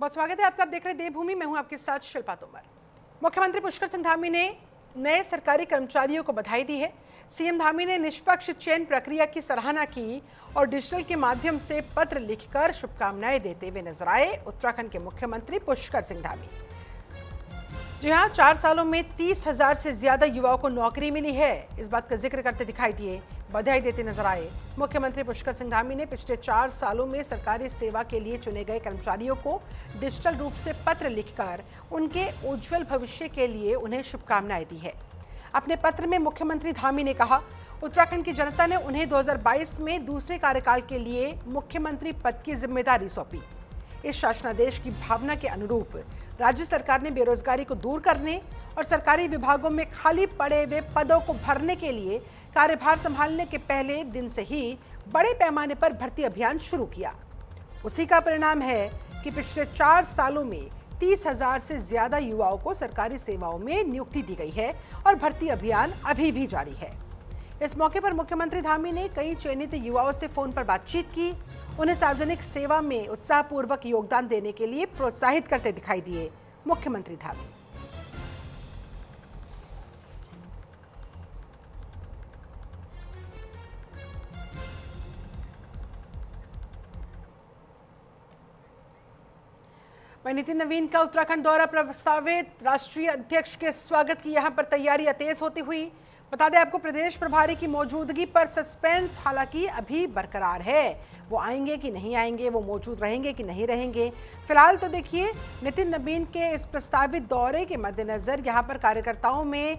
बहुत स्वागत है आपका। आप देख रहे हैं देवभूमि, मैं हूं आपके साथ शिल्पा तोमर। मुख्यमंत्री पुष्कर सिंह धामी ने नए सरकारी कर्मचारियों को बधाई दी है। सीएम धामी ने निष्पक्ष चयन प्रक्रिया की सराहना की और डिजिटल के माध्यम से पत्र लिखकर शुभकामनाएं देते हुए नजर आए उत्तराखंड के मुख्यमंत्री पुष्कर सिंह धामी। जी हाँ, 4 सालों में 30,000 से ज्यादा युवाओं को नौकरी मिली है, इस बात का जिक्र करते दिखाई दिए, बधाई देते नजर आए। मुख्यमंत्री पुष्कर सिंह धामी ने पिछले 4 सालों में सरकारी सेवा के लिए चुने गए कर्मचारियों को डिजिटल रूप से पत्र लिखकर उनके उज्जवल भविष्य के लिए उन्हें शुभकामनाएं दी है। अपने पत्र में मुख्यमंत्री धामी ने कहा, उत्तराखंड की जनता ने उन्हें 2022 में दूसरे कार्यकाल के लिए मुख्यमंत्री पद की जिम्मेदारी सौंपी। इस शासनादेश की भावना के अनुरूप राज्य सरकार ने बेरोजगारी को दूर करने और सरकारी विभागों में खाली पड़े हुए पदों को भरने के लिए कार्यभार संभालने के पहले दिन से ही बड़े पैमाने पर भर्ती अभियान शुरू किया। उसी का परिणाम है कि पिछले 4 सालों में 30,000 से ज्यादा युवाओं को सरकारी सेवाओं में नियुक्ति दी गई है और भर्ती अभियान अभी भी जारी है। इस मौके पर मुख्यमंत्री धामी ने कई चयनित युवाओं से फोन पर बातचीत की, उन्हें सार्वजनिक सेवा में उत्साहपूर्वक योगदान देने के लिए प्रोत्साहित करते दिखाई दिए मुख्यमंत्री धामी। नितिन नवीन का उत्तराखंड दौरा प्रस्तावित, राष्ट्रीय अध्यक्ष के स्वागत की यहां पर तैयारियां तेज होती हुई। बता दें आपको, प्रदेश प्रभारी की मौजूदगी पर सस्पेंस हालांकि अभी बरकरार है। वो आएंगे कि नहीं आएंगे, वो मौजूद रहेंगे कि नहीं रहेंगे। फिलहाल तो देखिए, नितिन नवीन के इस प्रस्तावित दौरे के मद्देनजर यहाँ पर कार्यकर्ताओं में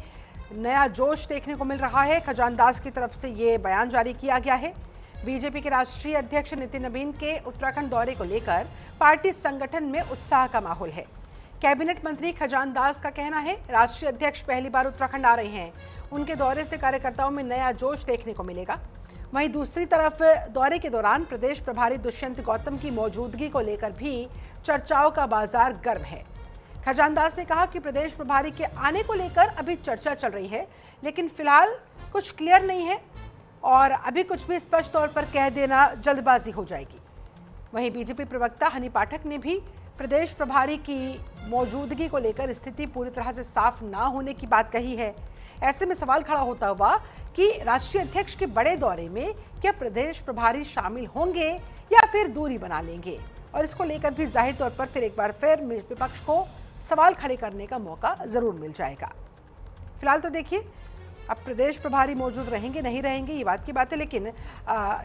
नया जोश देखने को मिल रहा है। खजानदास की तरफ से ये बयान जारी किया गया है। बीजेपी के राष्ट्रीय अध्यक्ष नितिन नवीन के उत्तराखंड दौरे को लेकर पार्टी संगठन में उत्साह का माहौल है। कैबिनेट मंत्री खजानदास का कहना है, राष्ट्रीय अध्यक्ष पहली बार उत्तराखंड आ रहे हैं, उनके दौरे से कार्यकर्ताओं में नया जोश देखने को मिलेगा। वहीं दूसरी तरफ दौरे के दौरान प्रदेश प्रभारी दुष्यंत गौतम की मौजूदगी को लेकर भी चर्चाओं का बाजार गर्म है। खजानदास ने कहा कि प्रदेश प्रभारी के आने को लेकर अभी चर्चा चल रही है, लेकिन फिलहाल कुछ क्लियर नहीं है और अभी कुछ भी स्पष्ट तौर पर कह देना जल्दबाजी हो जाएगी। वहीं बीजेपी प्रवक्ता हनी पाठक ने भी प्रदेश प्रभारी की मौजूदगी को लेकर स्थिति पूरी तरह से साफ ना होने की बात कही है। ऐसे में सवाल खड़ा होता हुआ कि राष्ट्रीय अध्यक्ष के बड़े दौरे में क्या प्रदेश प्रभारी शामिल होंगे या फिर दूरी बना लेंगे, और इसको लेकर भी जाहिर तौर पर फिर एक बार फिर विपक्ष को सवाल खड़े करने का मौका जरूर मिल जाएगा। फिलहाल तो देखिए, अब प्रदेश प्रभारी मौजूद रहेंगे नहीं रहेंगे ये बात की बात है, लेकिन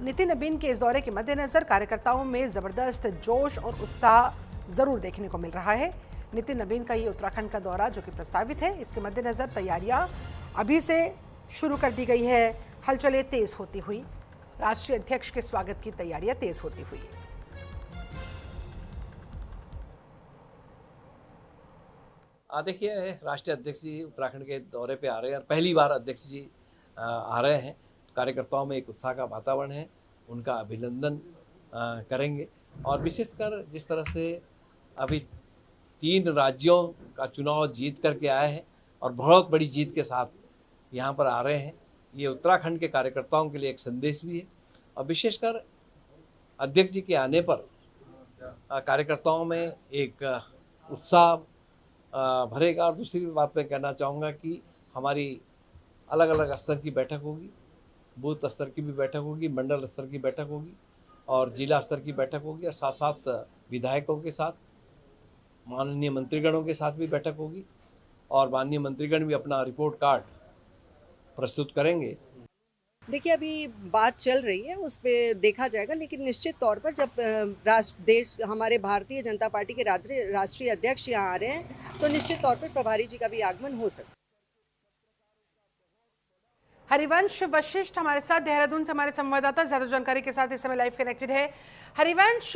नितिन नवीन के इस दौरे के मद्देनजर कार्यकर्ताओं में जबरदस्त जोश और उत्साह जरूर देखने को मिल रहा है। नितिन नवीन का ये उत्तराखंड का दौरा जो कि प्रस्तावित है, इसके मद्देनजर तैयारियां अभी से शुरू कर दी गई है। हलचलें तेज होती हुई, राष्ट्रीय अध्यक्ष के स्वागत की तैयारियां तेज होती हुई। देखिए, राष्ट्रीय अध्यक्ष जी उत्तराखंड के दौरे पे आ रहे हैं और पहली बार अध्यक्ष जी आ रहे हैं। कार्यकर्ताओं में एक उत्साह का वातावरण है, उनका अभिनंदन करेंगे। और विशेषकर जिस तरह से अभी 3 राज्यों का चुनाव जीत करके आए हैं और बहुत बड़ी जीत के साथ यहाँ पर आ रहे हैं, ये उत्तराखंड के कार्यकर्ताओं के लिए एक संदेश भी है। और विशेषकर अध्यक्ष जी के आने पर कार्यकर्ताओं में एक उत्साह भरेगा। और दूसरी बात मैं कहना चाहूँगा कि हमारी अलग अलग स्तर की बैठक होगी, बूथ स्तर की भी बैठक होगी, मंडल स्तर की बैठक होगी और जिला स्तर की बैठक होगी, और साथ साथ विधायकों के साथ, माननीय मंत्रीगणों के साथ भी बैठक होगी और माननीय मंत्रीगण भी अपना रिपोर्ट कार्ड प्रस्तुत करेंगे। देखिए, अभी बात चल रही है, उस पर देखा जाएगा, लेकिन निश्चित तौर पर जब हमारे भारतीय जनता पार्टी के राष्ट्रीय अध्यक्ष यहाँ आ रहे हैं तो निश्चित तौर पर प्रभारी जी का भी आगमन हो सकता है। हरिवंश वशिष्ठ हमारे साथ देहरादून से हमारे संवाददाता ज्यादा जानकारी के साथ इस समय लाइव कनेक्टेड है। हरिवंश,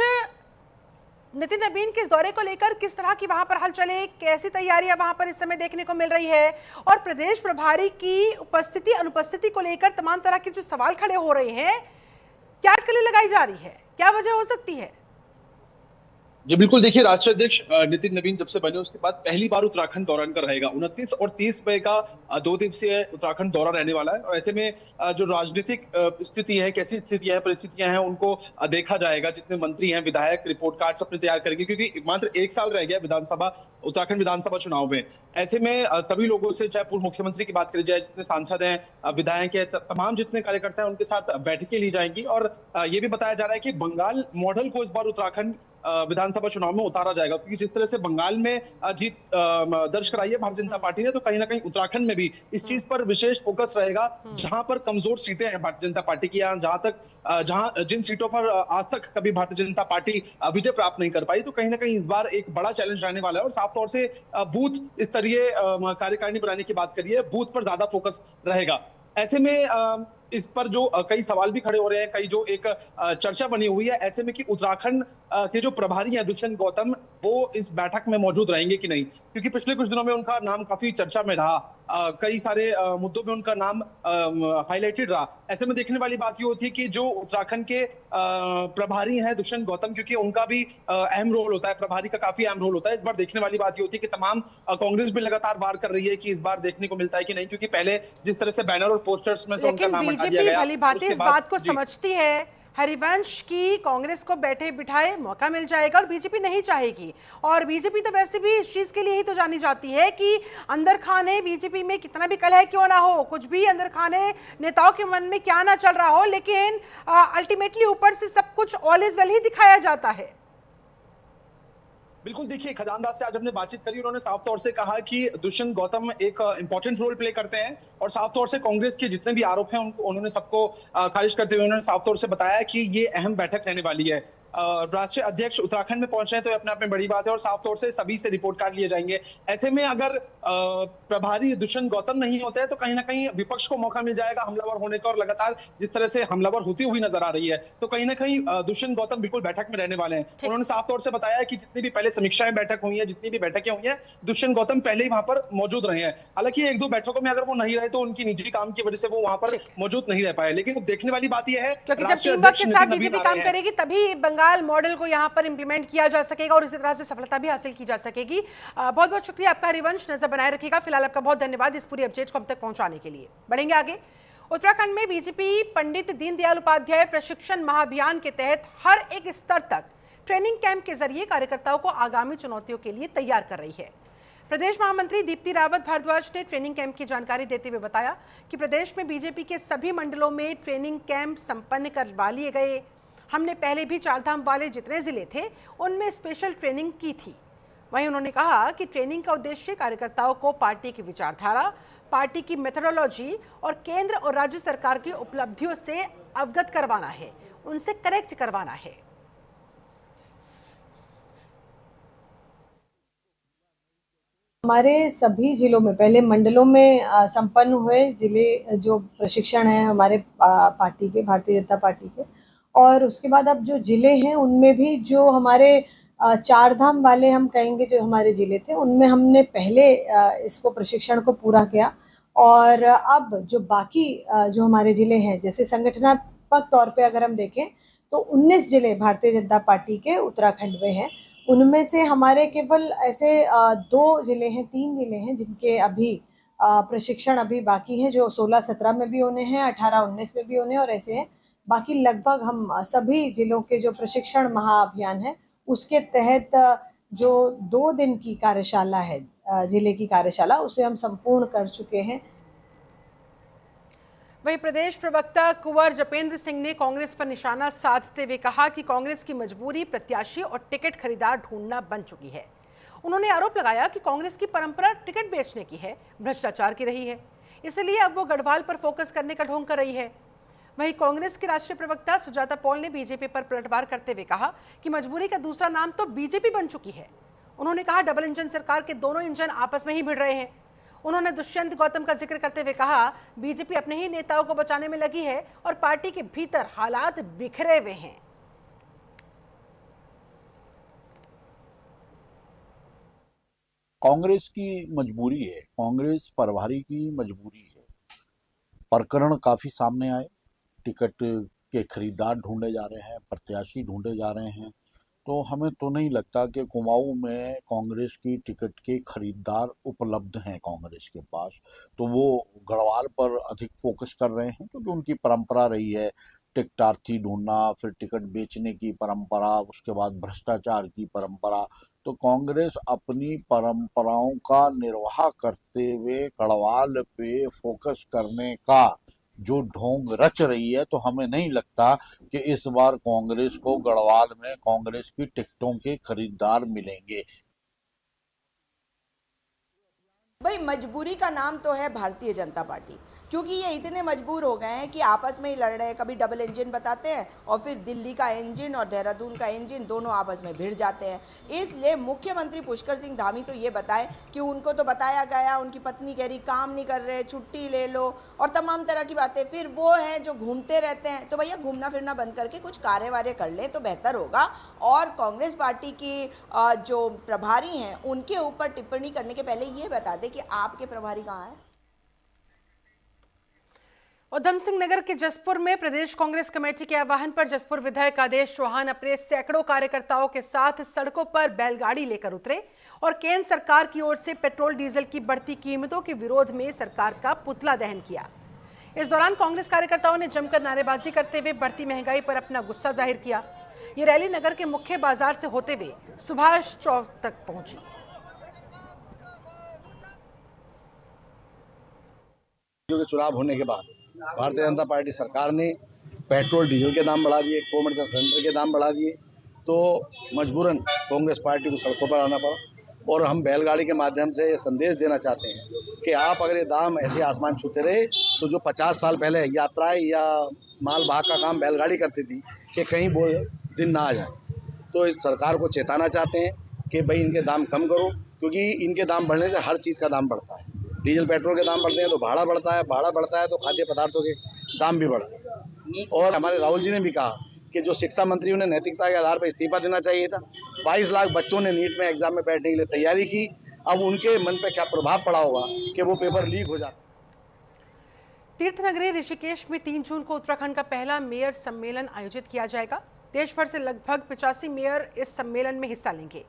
नितिन नवीन के इस दौरे को लेकर किस तरह की वहां पर हलचलें, कैसी तैयारियां वहां पर इस समय देखने को मिल रही है, और प्रदेश प्रभारी की उपस्थिति अनुपस्थिति को लेकर तमाम तरह के जो सवाल खड़े हो रहे हैं, क्या अटकलें लगाई जा रही है, क्या वजह हो सकती है? जी बिल्कुल, देखिए राष्ट्रीय अध्यक्ष नितिन नवीन जब से बने उसके बाद पहली बार उत्तराखंड दौरा इनका रहेगा। 29 और 30 मई का 2 दिवसीय उत्तराखंड दौरा रहने वाला है और ऐसे में जो राजनीतिक स्थिति है, कैसी स्थितियां हैं, परिस्थितियां हैं, उनको देखा जाएगा। जितने मंत्री हैं, विधायक रिपोर्ट कार्ड्स अपने तैयार करेंगे क्योंकि मात्र 1 साल रह गया विधानसभा उत्तराखंड विधानसभा चुनाव में। ऐसे में सभी लोगों से, चाहे पूर्व मुख्यमंत्री की बात करी जाए, जितने सांसद हैं, विधायक हैं, तमाम जितने कार्यकर्ता हैं, उनके साथ बैठकें ली जाएंगी और ये भी बताया जा रहा है कि बंगाल मॉडल को इस बार उत्तराखंड विधानसभा चुनाव में उतारा जाएगा क्योंकि जिस तरह से बंगाल में जीत दर्ज कराई है भारतीय जनता पार्टी ने, तो कहीं ना कहीं उत्तराखंड में भी इस चीज पर विशेष फोकस रहेगा। जहां पर कमजोर सीटें हैं भारतीय जनता पार्टी की, जहां जिन सीटों पर आज तक कभी भारतीय जनता पार्टी विजय प्राप्त नहीं कर पाई, तो कहीं ना कहीं इस बार एक बड़ा चैलेंज रहने वाला है और साफ तौर से बूथ स्तरीय कार्यकारिणी बनाने की बात करिए, बूथ पर ज्यादा फोकस रहेगा। ऐसे में इस पर जो कई सवाल भी खड़े हो रहे हैं, कई जो एक चर्चा बनी हुई है ऐसे में कि उत्तराखंड के जो प्रभारी हैं दुष्यंत गौतम, वो इस बैठक में मौजूद रहेंगे कि नहीं, क्योंकि पिछले कुछ दिनों में उनका नाम काफी चर्चा में रहा। कई सारे मुद्दों में उनका नाम हाईलाइटेड रहा। ऐसे में देखने वाली बात ये होती है कि जो उत्तराखंड के प्रभारी हैं दुष्यंत गौतम, क्योंकि उनका भी अहम रोल होता है, प्रभारी का काफी अहम रोल होता है। इस बार देखने वाली बात ये होती है कि तमाम कांग्रेस भी लगातार वार कर रही है कि इस बार देखने को मिलता है कि नहीं, क्योंकि पहले जिस तरह से बैनर और पोस्टर्स में से उनका लेकिन नाम हटा दिया बीजेपी गया, भली भांति उसके इस बाद बात को समझती है हरिवंश की कांग्रेस को बैठे बिठाए मौका मिल जाएगा और बीजेपी नहीं चाहेगी। और बीजेपी तो वैसे भी इस चीज के लिए ही तो जानी जाती है कि अंदर खाने बीजेपी में कितना भी कलह क्यों ना हो, कुछ भी अंदर खाने नेताओं के मन में क्या ना चल रहा हो, लेकिन अल्टीमेटली ऊपर से सब कुछ ऑल इज वेल ही दिखाया जाता है। बिल्कुल, देखिए खजानदार से आज हमने बातचीत करी, उन्होंने साफ तौर से कहा कि दुष्यंत गौतम एक इंपॉर्टेंट रोल प्ले करते हैं और साफ तौर से कांग्रेस के जितने भी आरोप हैं उन्होंने सबको खारिज करते हुए उन्होंने साफ तौर से बताया कि ये अहम बैठक रहने वाली है। राष्ट्रीय अध्यक्ष उत्तराखंड में पहुंच रहे हैं तो अपने आप में बड़ी बात है और साफ तौर से सभी से रिपोर्ट कार्ड लिए जाएंगे। ऐसे में अगर प्रभारी दुष्यंत गौतम नहीं होते हैं तो कहीं ना कहीं विपक्ष को मौका मिल जाएगा हमलावर होने का, और लगातार जिस तरह से हमलावर होती हुई नजर आ रही है, तो कहीं ना कहीं दुष्यंत गौतम बिल्कुल बैठक में रहने वाले हैं। उन्होंने साफ तौर से बताया कि जितनी भी पहले समीक्षाएं बैठक हुई है, जितनी भी बैठकें हुई हैं, दुष्यंत गौतम पहले ही वहां पर मौजूद रहे हैं। हालांकि एक दो बैठकों में अगर वो नहीं रहे तो उनकी निजी काम की वजह से वो वहां पर मौजूद नहीं रह पाए, लेकिन देखने वाली बात यह है क्योंकि जब टीम वर्क के साथ बीजेपी काम करेगी तभी बंगाल मॉडल को यहाँ पर इंप्लीमेंट किया जा सकेगा और इसी तरह से सफलता भी हासिल की जा सकेगी। बहुत बहुत शुक्रिया आपका हरिवंश, नजर बनाए रखिएगा। फिलहाल आपका बहुत धन्यवाद इस पूरी अपडेट को हम तक पहुंचाने के लिए। बढ़ेंगे आगे। उत्तराखंड में बीजेपी पंडित दीनदयाल उपाध्याय प्रशिक्षण महाअभियान के तहत हर एक स्तर तक ट्रेनिंग कैंप के जरिए कार्यकर्ताओं को आगामी चुनौतियों के लिए तैयार कर रही है। प्रदेश महामंत्री दीप्ति रावत भारद्वाज ने ट्रेनिंग कैंप की जानकारी देते हुए बताया कि प्रदेश में बीजेपी के सभी मंडलों में ट्रेनिंग कैंप संपन्न करवा लिए गए। हमने पहले भी चारधाम वाले जितने जिले थे उनमें स्पेशल ट्रेनिंग की थी। वहीं उन्होंने कहा कि ट्रेनिंग का उद्देश्य कार्यकर्ताओं को पार्टी की विचारधारा, पार्टी की मेथोडोलॉजी और केंद्र और राज्य सरकार की उपलब्धियों से अवगत करवाना है, उनसे कनेक्ट करवाना है। हमारे सभी जिलों में, पहले मंडलों में संपन्न हुए जिले जो प्रशिक्षण है हमारे पार्टी के, भारतीय जनता पार्टी के, और उसके बाद अब जो जिले हैं उनमें भी जो हमारे चार धाम वाले हम कहेंगे जो हमारे जिले थे उनमें हमने पहले इसको प्रशिक्षण को पूरा किया। और अब जो बाकी जो हमारे जिले हैं, जैसे संगठनात्मक तौर पे अगर हम देखें तो 19 जिले भारतीय जनता पार्टी के उत्तराखंड में हैं। उनमें से हमारे केवल ऐसे 2 जिले हैं, 3 जिले हैं जिनके अभी प्रशिक्षण अभी बाकी हैं, जो 16-17 में भी होने हैं, 18-19 में भी होने हैं, और ऐसे हैं। बाकी लगभग हम सभी जिलों के जो प्रशिक्षण महाअभियान है उसके तहत जो 2 दिन की कार्यशाला है, जिले की कार्यशाला, उसे हम संपूर्ण कर चुके हैं। वहीं प्रदेश प्रवक्ता कुंवर जपेंद्र सिंह ने कांग्रेस पर निशाना साधते हुए कहा कि कांग्रेस की मजबूरी प्रत्याशी और टिकट खरीदार ढूंढना बन चुकी है। उन्होंने आरोप लगाया कि कांग्रेस की परंपरा टिकट बेचने की है, भ्रष्टाचार की रही है, इसलिए अब वो गढ़वाल पर फोकस करने का ढोंग कर रही है। वहीं कांग्रेस के राष्ट्रीय प्रवक्ता सुजाता पॉल ने बीजेपी पर पलटवार करते हुए कहा कि मजबूरी का दूसरा नाम तो बीजेपी बन चुकी है। उन्होंने कहा डबल इंजन सरकार के दोनों इंजन आपस में ही भिड़ रहे हैं। उन्होंने दुष्यंत गौतम का जिक्र करते हुए कहा बीजेपी अपने ही नेताओं को बचाने में लगी है और पार्टी के भीतर हालात बिखरे हुए हैं। कांग्रेस की मजबूरी है, कांग्रेस प्रभारी की मजबूरी है। प्रकरण काफी सामने आए, टिकट के खरीदार ढूंढे जा रहे हैं, प्रत्याशी ढूंढे जा रहे हैं, तो हमें तो नहीं लगता कि कुमाऊं में कांग्रेस की टिकट के खरीदार उपलब्ध हैं कांग्रेस के पास। तो वो गढ़वाल पर अधिक फोकस कर रहे हैं क्योंकि उनकी परंपरा रही है टिकटार्थी ढूंढना, फिर टिकट बेचने की परंपरा, उसके बाद भ्रष्टाचार की परंपरा। तो कांग्रेस अपनी परंपराओं का निर्वाह करते हुए गढ़वाल पे फोकस करने का जो ढोंग रच रही है, तो हमें नहीं लगता कि इस बार कांग्रेस को गढ़वाल में कांग्रेस की टिकटों के खरीदार मिलेंगे। भाई मजबूरी का नाम तो है भारतीय जनता पार्टी, क्योंकि ये इतने मजबूर हो गए हैं कि आपस में ही लड़ रहे हैं। कभी डबल इंजन बताते हैं और फिर दिल्ली का इंजन और देहरादून का इंजन दोनों आपस में भिड़ जाते हैं। इसलिए मुख्यमंत्री पुष्कर सिंह धामी तो ये बताएं कि उनको तो बताया गया, उनकी पत्नी कह रही काम नहीं कर रहे, छुट्टी ले लो और तमाम तरह की बातें। फिर वो हैं जो घूमते रहते हैं, तो भैया घूमना फिरना बंद करके कुछ कार्य वार्य कर ले तो बेहतर होगा। और कांग्रेस पार्टी की जो प्रभारी हैं उनके ऊपर टिप्पणी करने के पहले ये बता दें कि आपके प्रभारी कहाँ हैं। उधम सिंह नगर के जसपुर में प्रदेश कांग्रेस कमेटी के आह्वान पर जसपुर विधायक आदेश चौहान अपने सैकड़ों कार्यकर्ताओं के साथ सड़कों पर बैलगाड़ी लेकर उतरे और केंद्र सरकार की ओर से पेट्रोल डीजल की बढ़ती कीमतों के विरोध में सरकार का पुतला दहन किया। इस दौरान कांग्रेस कार्यकर्ताओं ने जमकर नारेबाजी करते हुए बढ़ती महंगाई पर अपना गुस्सा जाहिर किया। ये रैली नगर के मुख्य बाजार से होते हुए सुभाष चौक तक पहुंची। के चुनाव होने के बाद भारतीय जनता पार्टी सरकार ने पेट्रोल डीजल के दाम बढ़ा दिए, कॉमर्शियल सिलेंडर के दाम बढ़ा दिए, तो मजबूरन कांग्रेस पार्टी को सड़कों पर आना पड़ा। और हम बैलगाड़ी के माध्यम से ये संदेश देना चाहते हैं कि आप अगर ये दाम ऐसे आसमान छूते रहे तो जो 50 साल पहले यात्राएं या माल वाहक का काम बैलगाड़ी करती थी कि कहीं वो दिन ना आ जाए। तो इस सरकार को चेताना चाहते हैं कि भाई इनके दाम कम करो, क्योंकि इनके दाम बढ़ने से हर चीज़ का दाम बढ़ता है। डीजल पेट्रोल के दाम बढ़ते हैं तो भाड़ा बढ़ता है, भाड़ा बढ़ता है तो खाद्य पदार्थों के दाम भी बढ़ते हैं। और हमारे राहुल जी ने भी कहा कि जो शिक्षा मंत्री उन्हें नैतिकता के आधार पर इस्तीफा देना चाहिए था। 22 लाख बच्चों ने नीट में एग्जाम में बैठने के लिए तैयारी की, अब उनके मन पर क्या प्रभाव पड़ा होगा कि वो पेपर लीक हो जाता। तीर्थनगरी ऋषिकेश में 3 जून को उत्तराखंड का पहला मेयर सम्मेलन आयोजित किया जाएगा। देश भर से लगभग 85 मेयर इस सम्मेलन में हिस्सा लेंगे।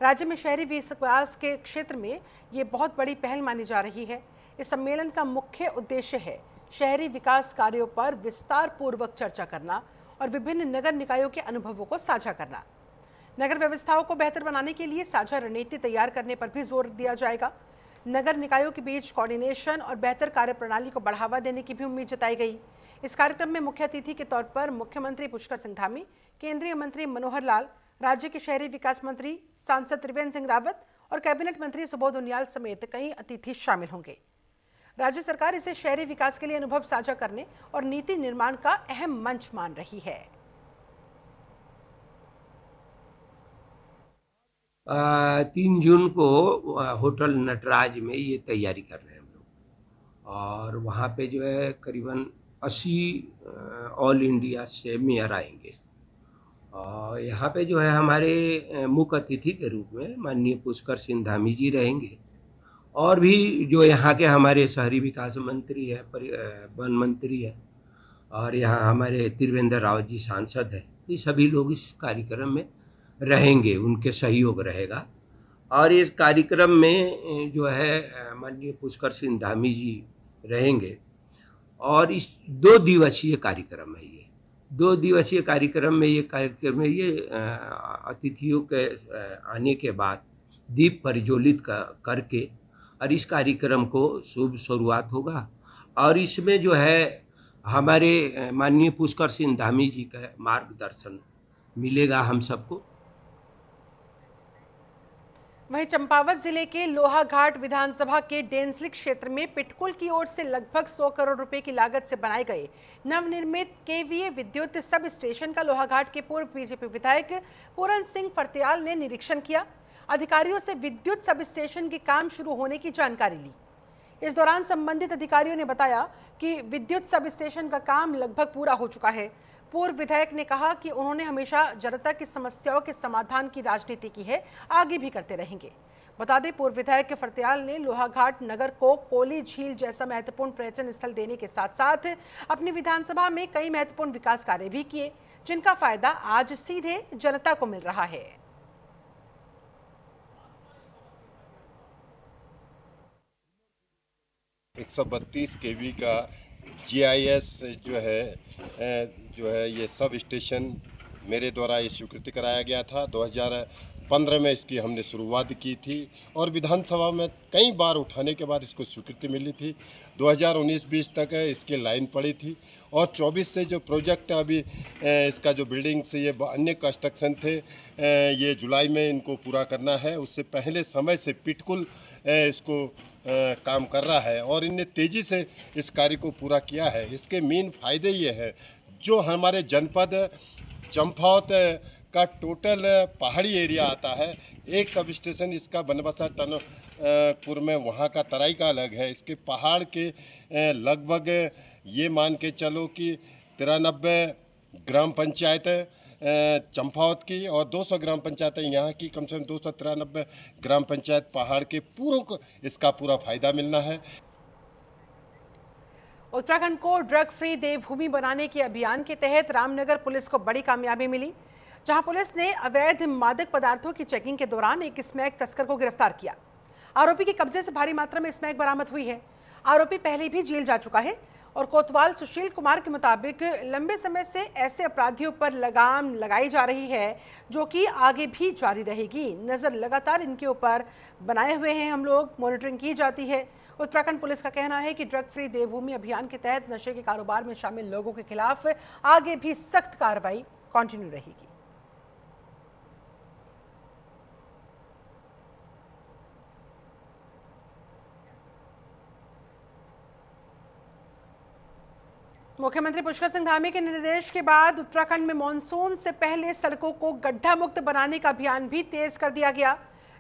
राज्य में शहरी विकास के क्षेत्र में ये बहुत बड़ी पहल मानी जा रही है। इस सम्मेलन का मुख्य उद्देश्य है शहरी विकास कार्यों पर विस्तार पूर्वक चर्चा करना और विभिन्न नगर निकायों के अनुभवों को साझा करना। नगर व्यवस्थाओं को बेहतर बनाने के लिए साझा रणनीति तैयार करने पर भी जोर दिया जाएगा। नगर निकायों के बीच कोऑर्डिनेशन और बेहतर कार्यप्रणाली को बढ़ावा देने की भी उम्मीद जताई गई। इस कार्यक्रम में मुख्य अतिथि के तौर पर मुख्यमंत्री पुष्कर सिंह धामी, केंद्रीय मंत्री मनोहर लाल, राज्य के शहरी विकास मंत्री सांसद त्रिवेंद्र सिंह रावत और कैबिनेट मंत्री सुबोध उनियाल समेत कई अतिथि शामिल होंगे। राज्य सरकार इसे शहरी विकास के लिए अनुभव साझा करने और नीति निर्माण का अहम मंच मान रही है। 3 जून को होटल नटराज में ये तैयारी कर रहे हैं हम लोग, और वहाँ पे जो है करीबन 80 ऑल इंडिया से मेयर आएंगे। और यहाँ पे जो है हमारे मुख्य अतिथि के रूप में माननीय पुष्कर सिंह धामी जी रहेंगे, और भी जो यहाँ के हमारे शहरी विकास मंत्री है, वन मंत्री है, और यहाँ हमारे त्रिवेंद्र रावत जी सांसद है। ये सभी लोग इस कार्यक्रम में रहेंगे, उनके सहयोग रहेगा। और इस कार्यक्रम में जो है माननीय पुष्कर सिंह धामी जी रहेंगे। और इस 2 दिवसीय कार्यक्रम है। ये 2 दिवसीय कार्यक्रम में ये अतिथियों के आने के बाद दीप प्रज्वलित करके और इस कार्यक्रम को शुभ शुरुआत होगा। और इसमें जो है हमारे माननीय पुष्कर सिंह धामी जी का मार्गदर्शन मिलेगा हम सबको। वहीं चंपावत जिले के लोहाघाट विधानसभा के डेंसली क्षेत्र में पिटकुल की ओर से लगभग 100 करोड़ रुपए की लागत से बनाए गए नवनिर्मित केवीए विद्युत सब स्टेशन का लोहाघाट के पूर्व बीजेपी विधायक पूरन सिंह फर्त्याल ने निरीक्षण किया। अधिकारियों से विद्युत सब स्टेशन के काम शुरू होने की जानकारी ली। इस दौरान संबंधित अधिकारियों ने बताया कि विद्युत सब स्टेशन का काम लगभग पूरा हो चुका है। पूर्व विधायक ने कहा कि उन्होंने हमेशा जनता की समस्याओं के समाधान की राजनीति की है, आगे भी करते रहेंगे। बता दें, पूर्व विधायक फर्त्याल ने लोहाघाट नगर को कोली झील जैसा महत्वपूर्ण पर्यटन स्थल देने के साथ साथ अपनी विधानसभा में कई महत्वपूर्ण विकास कार्य भी किए, जिनका फायदा आज सीधे जनता को मिल रहा है। 132 केवी का GIS जो है ये सब स्टेशन मेरे द्वारा ये स्वीकृति कराया गया था। 2015 में इसकी हमने शुरुआत की थी और विधानसभा में कई बार उठाने के बाद इसको स्वीकृति मिली थी। 2019-20 तक इसकी लाइन पड़ी थी और 24 से जो प्रोजेक्ट अभी इसका जो बिल्डिंग्स ये अन्य कंस्ट्रक्शन थे ये जुलाई में इनको पूरा करना है। उससे पहले समय से पिटकुल इसको काम कर रहा है और इनने तेज़ी से इस कार्य को पूरा किया है। इसके मेन फायदे ये हैं, जो हमारे जनपद चंपावत का टोटल पहाड़ी एरिया आता है, एक सब स्टेशन इसका बनबसा टनपुर में वहाँ का तराई का अलग है। इसके पहाड़ के लगभग ये मान के चलो कि 93 ग्राम पंचायत चंपावत की और 200 ग्राम पंचायत यहाँ की, कम से कम 293 ग्राम पंचायत पहाड़ के पूरों को इसका पूरा फायदा मिलना है। उत्तराखंड को ड्रग फ्री देवभूमि बनाने के अभियान के तहत रामनगर पुलिस को बड़ी कामयाबी मिली, जहां पुलिस ने अवैध मादक पदार्थों की चेकिंग के दौरान एक स्मैक तस्कर को गिरफ्तार किया। आरोपी के कब्जे से भारी मात्रा में स्मैक बरामद हुई है। आरोपी पहले भी जेल जा चुका है और कोतवाल सुशील कुमार के मुताबिक लंबे समय से ऐसे अपराधियों पर लगाम लगाई जा रही है जो कि आगे भी जारी रहेगी। नजर लगातार इनके ऊपर बनाए हुए हैं हम लोग, मॉनिटरिंग की जाती है। उत्तराखंड पुलिस का कहना है कि ड्रग फ्री देवभूमि अभियान के तहत नशे के कारोबार में शामिल लोगों के खिलाफ आगे भी सख्त कार्रवाई कंटिन्यू रहेगी। मुख्यमंत्री पुष्कर सिंह धामी के निर्देश के बाद उत्तराखंड में मानसून से पहले सड़कों को गड्ढा मुक्त बनाने का अभियान भी तेज कर दिया गया।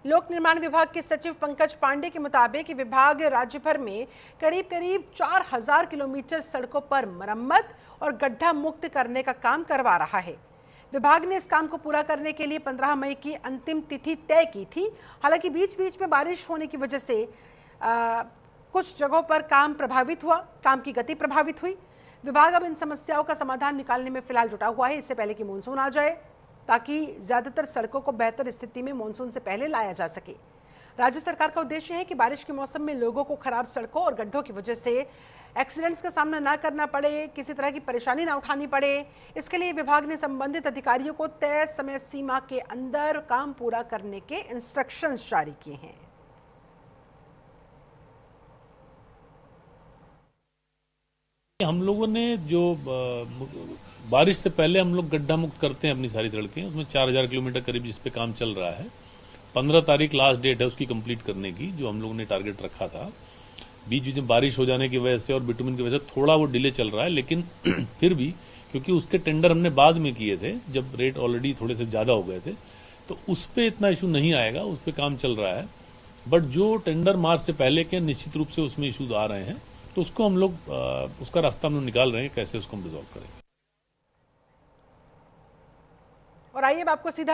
लोक निर्माण विभाग के सचिव पंकज पांडे के मुताबिक विभाग राज्य भर में करीब 4000 किलोमीटर सड़कों पर मरम्मत और गड्ढा मुक्त करने का काम करवा रहा है। विभाग ने इस काम को पूरा करने के लिए 15 मई की अंतिम तिथि तय की थी। हालांकि बीच बीच में बारिश होने की वजह से कुछ जगहों पर काम प्रभावित हुआ, काम की गति प्रभावित हुई। विभाग अब इन समस्याओं का समाधान निकालने में फिलहाल जुटा हुआ है, इससे पहले कि मानसून आ जाए, ताकि ज्यादातर सड़कों को बेहतर स्थिति में मानसून से पहले लाया जा सके। राज्य सरकार का उद्देश्य है कि बारिश के मौसम में लोगों को खराब सड़कों और गड्ढों की वजह से एक्सीडेंट्स का सामना ना करना पड़े, किसी तरह की परेशानी ना उठानी पड़े। इसके लिए विभाग ने संबंधित अधिकारियों को तय समय सीमा के अंदर काम पूरा करने के इंस्ट्रक्शंस जारी किए हैं। हम लोगों ने जो बारिश से पहले हम लोग गड्ढा मुक्त करते हैं अपनी सारी सड़कें, उसमें 4000 किलोमीटर करीब जिस पे काम चल रहा है। 15 तारीख लास्ट डेट है उसकी कंप्लीट करने की, जो हम लोगों ने टारगेट रखा था। बीच बीच में बारिश हो जाने की वजह से और बिटुमिन की वजह से थोड़ा वो डिले चल रहा है, लेकिन फिर भी क्योंकि उसके टेंडर हमने बाद में किए थे जब रेट ऑलरेडी थोड़े से ज्यादा हो गए थे, तो उस पर इतना इशू नहीं आएगा, उस पर काम चल रहा है। बट जो टेंडर मार्च से पहले के निश्चित रूप से उसमें इशूज आ रहे हैं, तो उसको हम लोग उसका रास्ता हम लोग निकाल रहे हैं, कैसे उसको हम रिजॉल्व करेंगे। और आइए अब आपको सीधा